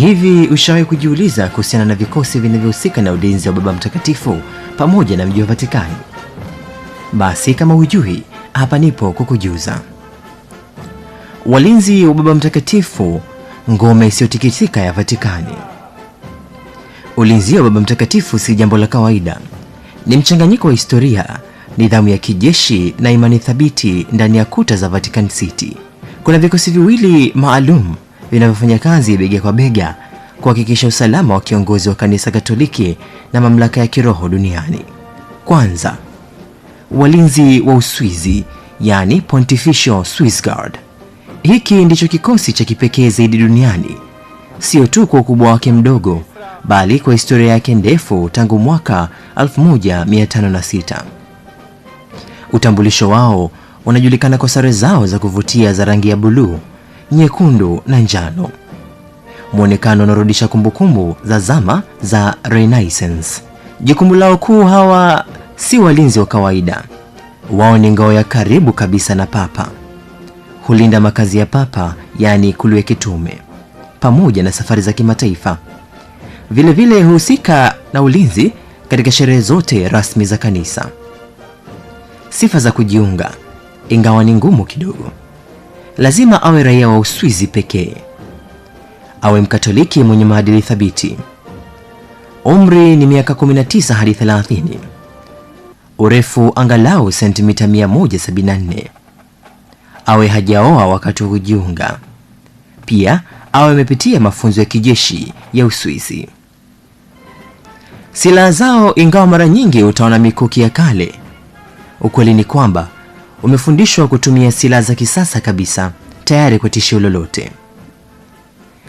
Hivi ushawahi kujiuliza kuhusiana na vikosi vinavyohusika na ulinzi wa Baba Mtakatifu pamoja na mji wa Vatikani? Basi kama hujui, hapa nipo kukujuza. Walinzi wa Baba Mtakatifu, ngome isiyotikisika ya Vatikani. Ulinzi wa Baba Mtakatifu si jambo la kawaida. Ni mchanganyiko wa historia, nidhamu ya kijeshi na imani thabiti ndani ya kuta za Vatican City. Kuna vikosi viwili maalum vinavyofanya kazi bega kwa bega kuhakikisha usalama wa kiongozi wa kanisa Katoliki na mamlaka ya kiroho duniani. Kwanza, walinzi wa Uswizi, yani Pontifical Swiss Guard. Hiki ndicho kikosi cha kipekee zaidi duniani, sio tu kwa ukubwa wake mdogo, bali kwa historia yake ndefu tangu mwaka 1506. Utambulisho wao unajulikana kwa sare zao za kuvutia za rangi ya buluu, nyekundu na njano. Muonekano unarudisha kumbukumbu za zama za Renaissance. Jukumu lao kuu, hawa si walinzi wa kawaida. Wao ni ngao ya karibu kabisa na Papa. Hulinda makazi ya Papa, yani ikulu ya kitume, pamoja na safari za kimataifa. Vile vile husika na ulinzi katika sherehe zote rasmi za kanisa. Sifa za kujiunga, ingawa ni ngumu kidogo. Lazima awe raia wa Uswizi pekee. Awe Mkatoliki mwenye maadili thabiti. Umri ni miaka 19 hadi 30. Urefu angalau sentimita 174. Awe hajaoa wakati wa kujiunga. Pia awe amepitia mafunzo ya kijeshi ya Uswizi. Silaha zao, ingawa mara nyingi utaona mikuki ya kale, ukweli ni kwamba umefundishwa kutumia silaha za kisasa kabisa, tayari kwa tishio lolote.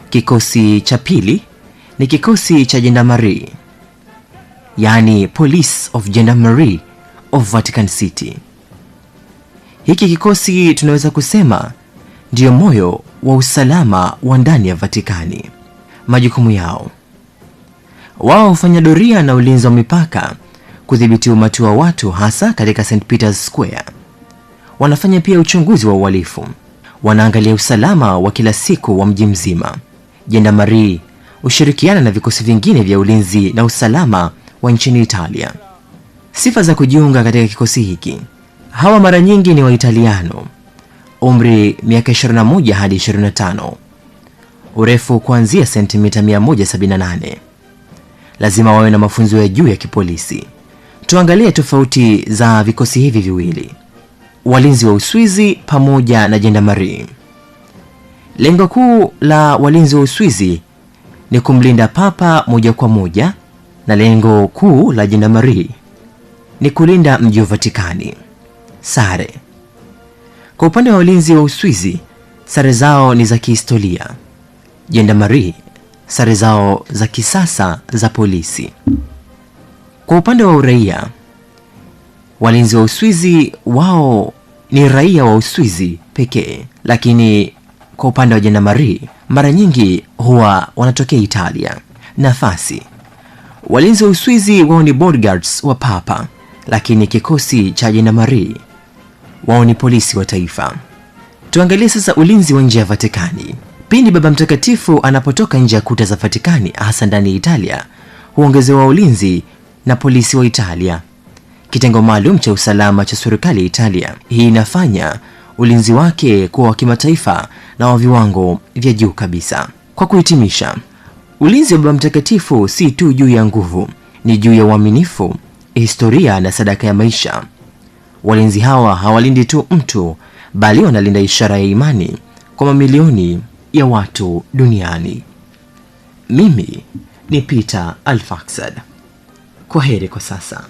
Kikosi cha pili ni kikosi cha Gendarmerie, yani Police of Gendarmerie of Vatican City. Hiki kikosi tunaweza kusema ndio moyo wa usalama wa ndani ya Vatikani. Majukumu yao: wao hufanya doria na ulinzi wa mipaka, kudhibiti umati wa watu hasa katika St. Peter's Square. Wanafanya pia uchunguzi wa uhalifu. Wanaangalia usalama wa kila siku wa mji mzima. Gendarmerie ushirikiana na vikosi vingine vya ulinzi na usalama wa nchini Italia. Sifa za kujiunga katika kikosi hiki: hawa mara nyingi ni Waitaliano. Umri miaka 21 hadi 25. Urefu kuanzia sentimita 178. Lazima wawe na mafunzo ya juu ya kipolisi. Tuangalie tofauti za vikosi hivi viwili, walinzi wa Uswizi pamoja na Gendarmerie. Lengo kuu la walinzi wa Uswizi ni kumlinda Papa moja kwa moja, na lengo kuu la Gendarmerie ni kulinda mji wa Vatikani. Sare. Kwa upande wa walinzi wa Uswizi, sare zao ni za kihistoria. Gendarmerie, sare zao za kisasa za polisi. Kwa upande wa uraia, walinzi wa Uswizi wao ni raia wa Uswizi pekee, lakini kwa upande wa Gendarmerie mara nyingi huwa wanatokea Italia. Nafasi: walinzi wa Uswizi wao ni bodyguards wa Papa, lakini kikosi cha Gendarmerie wao ni polisi wa taifa. Tuangalie sasa ulinzi wa nje ya Vatikani. Pindi Baba Mtakatifu anapotoka nje ya kuta za Vatikani, hasa ndani ya Italia, huongezewa ulinzi na polisi wa Italia, kitengo maalum cha usalama cha serikali ya Italia. Hii inafanya ulinzi wake kuwa wa kimataifa na wa viwango vya juu kabisa. Kwa kuhitimisha, ulinzi wa Baba Mtakatifu si tu juu ya nguvu, ni juu ya uaminifu, historia na sadaka ya maisha. Walinzi hawa hawalindi tu mtu, bali wanalinda ishara ya imani kwa mamilioni ya watu duniani. Mimi ni Peter Alfaxad. Kwa heri kwa sasa.